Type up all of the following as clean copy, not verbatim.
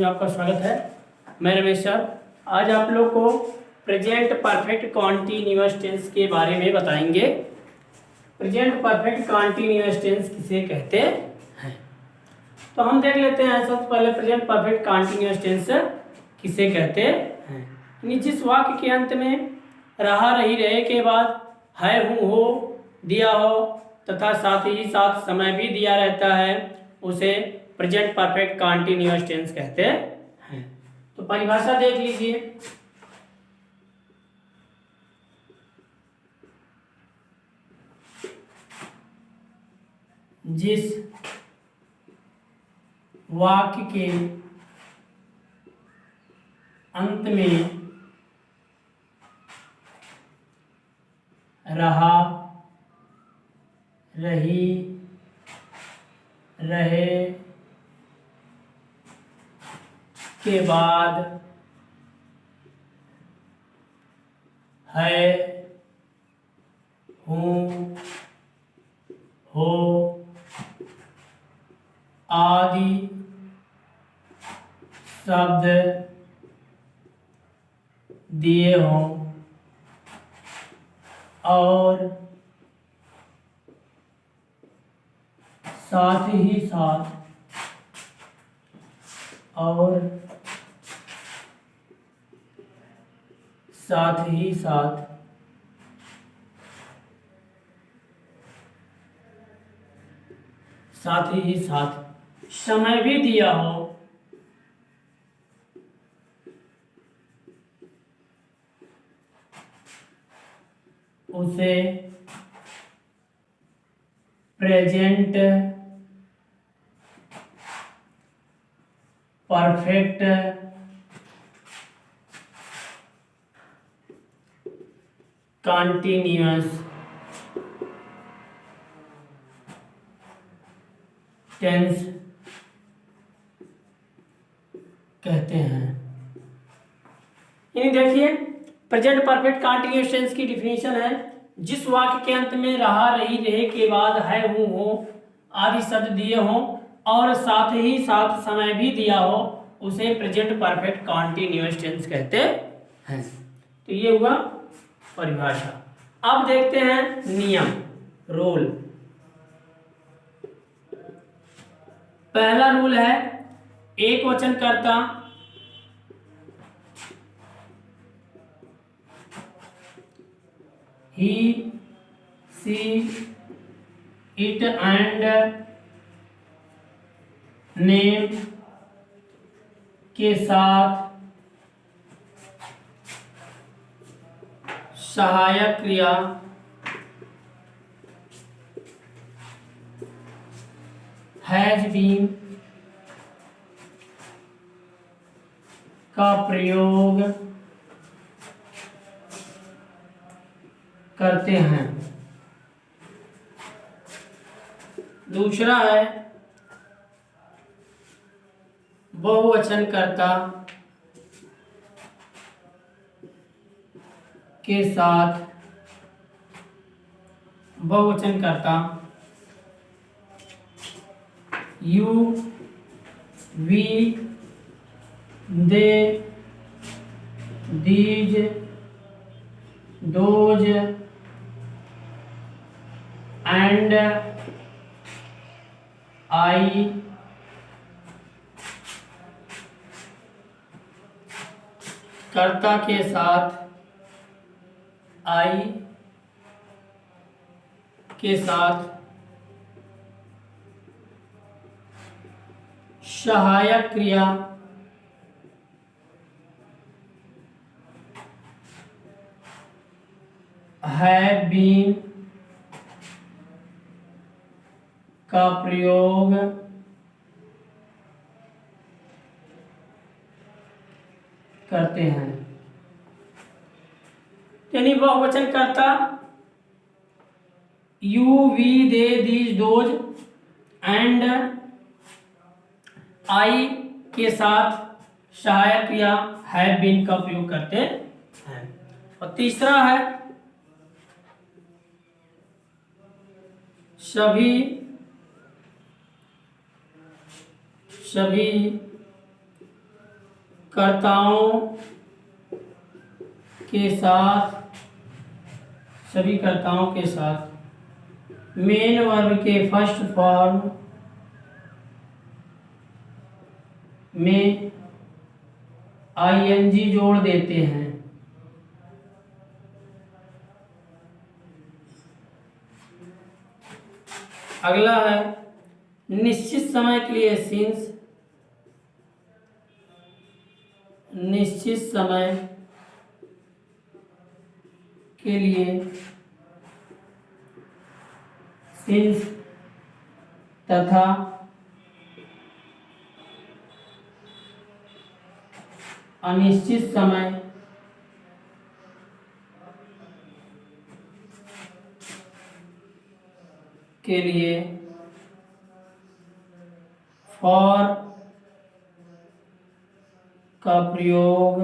आपका स्वागत है। मैं रमेश सर आज आप लोग को प्रेजेंट परफेक्ट कॉन्टिन्यूअस टेंस के बारे में बताएंगे। प्रेजेंट परफेक्ट कॉन्टिन्यूअस टेंस किसे कहते हैं, तो हम देख लेते हैं। सबसे पहले प्रेजेंट परफेक्ट कॉन्टिन्यूअस टेंस किसे कहते हैं। जिस वाक्य के अंत में रहा रही रहे के बाद है हूँ हो दिया हो तथा साथ ही साथ समय भी दिया रहता है उसे प्रेजेंट परफेक्ट कॉन्टिन्यूअस टेंस कहते हैं। तो परिभाषा देख लीजिए। जिस वाक्य के अंत में रहा रही रहे के बाद है हूँ हो आदि शब्द दिए हों और साथ ही साथ समय भी दिया हो उसे प्रेजेंट परफेक्ट कॉन्टिन्यूअस टेंस कहते हैं। यानी देखिए प्रेजेंट परफेक्ट कॉन्टिन्यूअस टेंस की डिफिनीशन है, जिस वाक्य के अंत में रहा रही रहे के बाद है हूँ हो आदि शब्द दिए हों और साथ ही साथ समय भी दिया हो उसे प्रेजेंट परफेक्ट कॉन्टिन्यूअस टेंस कहते हैं। तो ये हुआ परिभाषा। अब देखते हैं नियम रूल। पहला रूल है एक वचन कर्ता he she it and name के साथ सहायक क्रिया हैज बीन का प्रयोग करते हैं। दूसरा है बहुवचन कर्ता के साथ बहुवचन कर्ता you we they these those and I कर्ता के साथ आई के साथ सहायक क्रिया हैव बीन का प्रयोग करते हैं। यानी बहुवचन कर्ता you we they these those and I के साथ सहायक क्रिया हैव बीन का उपयोग करते हैं। और तीसरा है सभी कर्ताओं के साथ, सभी कर्ताओं के साथ मेन वर्ब के फर्स्ट फॉर्म में आईएनजी जोड़ देते हैं। अगला है निश्चित समय के लिए सिंस, निश्चित समय के लिए सिंस तथा अनिश्चित समय के लिए फॉर का प्रयोग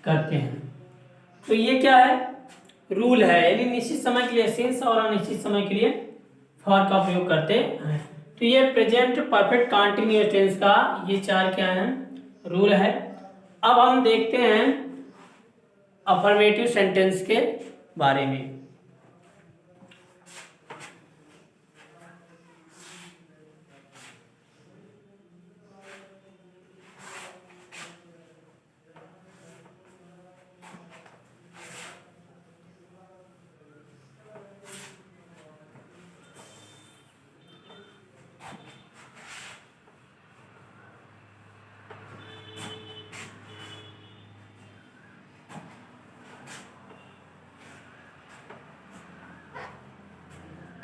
करते हैं। तो ये क्या है, रूल है, यानी निश्चित समय के लिए सिंस और अनिश्चित समय के लिए फॉर का प्रयोग करते हैं। तो ये प्रेजेंट परफेक्ट कंटीन्यूअस टेंस का ये चार क्या है, रूल है। अब हम देखते हैं अफर्मेटिव सेंटेंस के बारे में।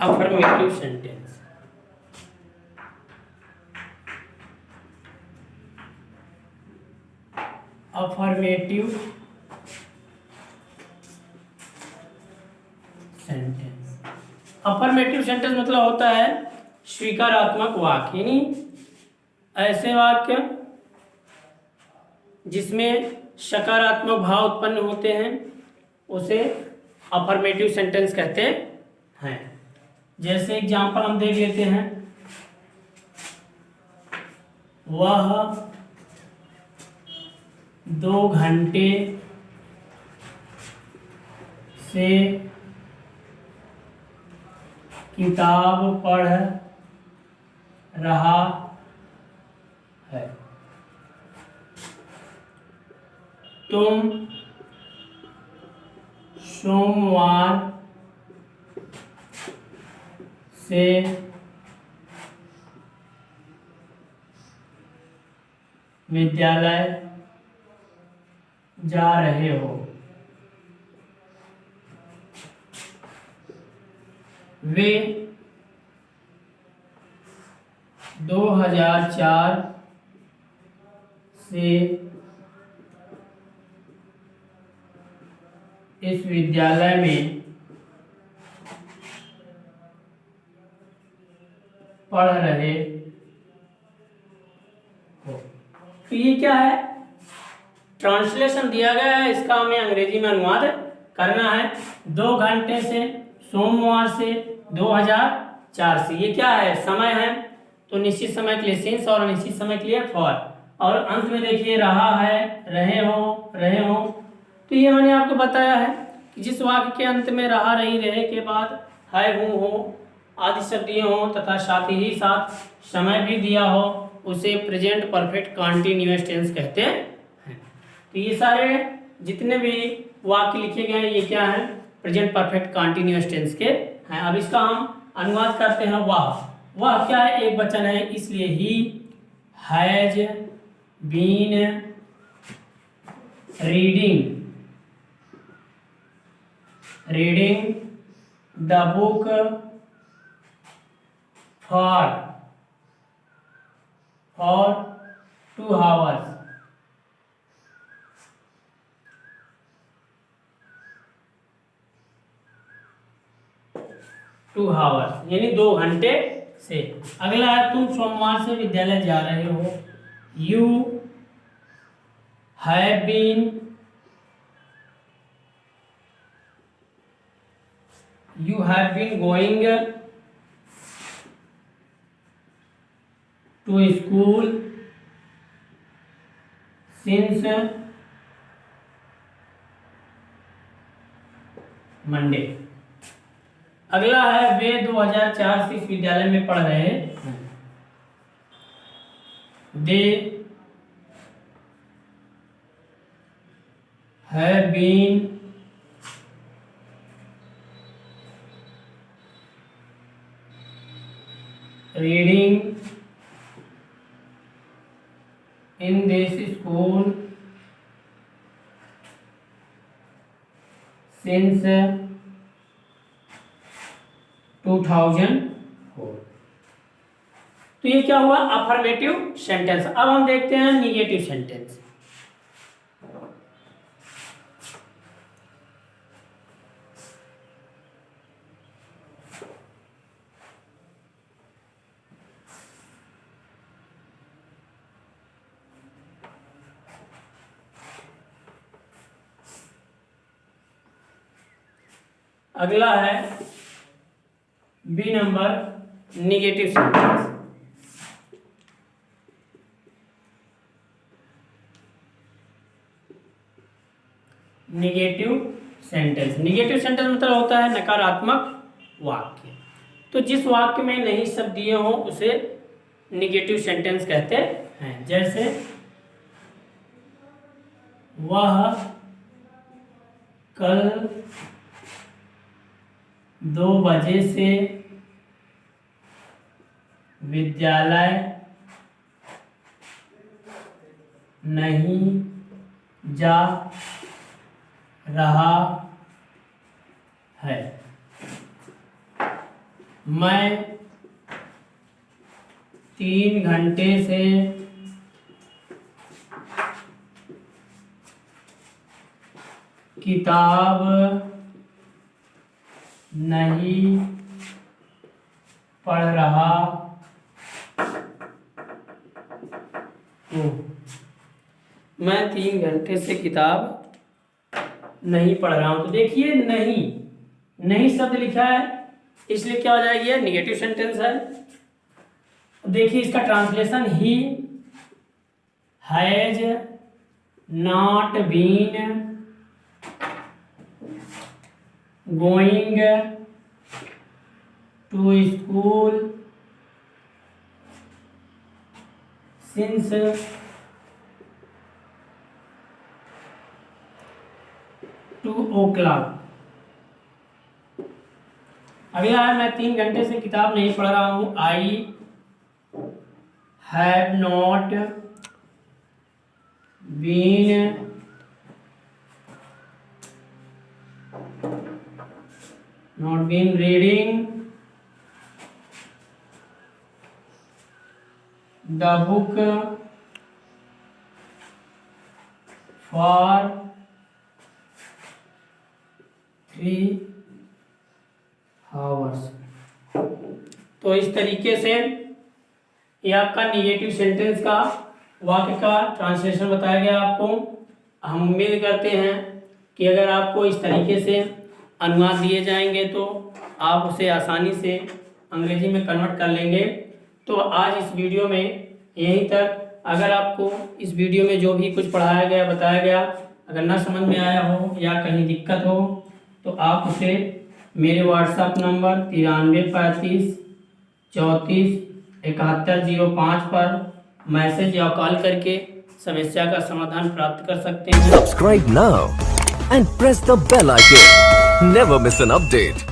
Affirmative sentence, affirmative sentence, affirmative sentence मतलब होता है स्वीकारात्मक वाक्य, यानी ऐसे वाक्य जिसमें सकारात्मक भाव उत्पन्न होते हैं उसे अफर्मेटिव सेंटेंस कहते हैं। जैसे एग्जाम्पल हम देख लेते हैं, वह 2 घंटे से किताब पढ़ रहा है। तुम सोमवार से विद्यालय जा रहे हो। वे 2004 से इस विद्यालय में पढ़ रहे हो। तो ये क्या है, ट्रांसलेशन दिया गया है, इसका हमें अंग्रेजी में अनुवाद करना है। 2 घंटे से, सोमवार से, 2004 से, ये क्या है, समय है। तो निश्चित समय के लिए सिंस और अनिश्चित समय के लिए फॉर। और अंत में देखिए रहा है, रहे हो। तो ये मैंने आपको बताया है कि जिस वाक्य के अंत में रहा, रही, रहे के बाद है, हूँ, हो आदि शब्द दिए हों तथा साथ ही साथ समय भी दिया हो, उसे प्रेजेंट परफेक्ट कंटीन्यूअस टेंस कहते हैं। तो ये सारे जितने भी वाक्य लिखे गए हैं ये क्या है, प्रेजेंट परफेक्ट कंटीन्यूअस टेंस के हैं। अब इसका हम अनुवाद करते हैं। वह क्या है, एक वचन है, इसलिए he has been reading the book for 2 hours। यानी 2 घंटे से। अगला है, तुम सोमवार से विद्यालय जा रहे हो। You have been You have been going to school since Monday। अगला है वे 2004 से इस विद्यालय में पढ़ रहे हैं। They have been reading in this school since 2004। तो ये क्या हुआ? Affirmative sentence. अब हम देखते हैं निगेटिव सेंटेंस। अगला है B number, negative sentence. Negative sentence मतलब होता है नकारात्मक वाक्य। तो जिस वाक्य में नहीं शब्द दिए हों उसे निगेटिव सेंटेंस कहते हैं। जैसे वह कल 2 बजे से विद्यालय नहीं जा रहा है। मैं 3 घंटे से किताब नहीं पढ़ रहा हूँ। मैं 3 घंटे से किताब नहीं पढ़ रहा हूँ। तो देखिए नहीं शब्द लिखा है, इसलिए क्या हो जाएगी? ये निगेटिव सेंटेंस है। देखिए इसका translation, he has not been going to school since 2 o'clock। अगला है मैं 3 घंटे से किताब नहीं पढ़ रहा हूँ। I have not been reading the book for 3 hours। तो इस तरीके से ये आपका निगेटिव सेंटेंस का वाक्य का ट्रांसलेशन बताया गया आपको। हम उम्मीद करते हैं कि अगर आपको इस तरीके से अनुवाद दिए जाएंगे तो आप उसे आसानी से अंग्रेजी में कन्वर्ट कर लेंगे। तो आज इस वीडियो में यहीं तक। अगर आपको इस वीडियो में जो भी कुछ पढ़ाया गया बताया गया अगर ना समझ में आया हो या कहीं दिक्कत हो तो आप उसे मेरे व्हाट्सएप नंबर 9335 34 7105 पर मैसेज या कॉल करके समस्या का समाधान प्राप्त कर सकते हैं। Subscribe now and press the bell icon. Never miss an update.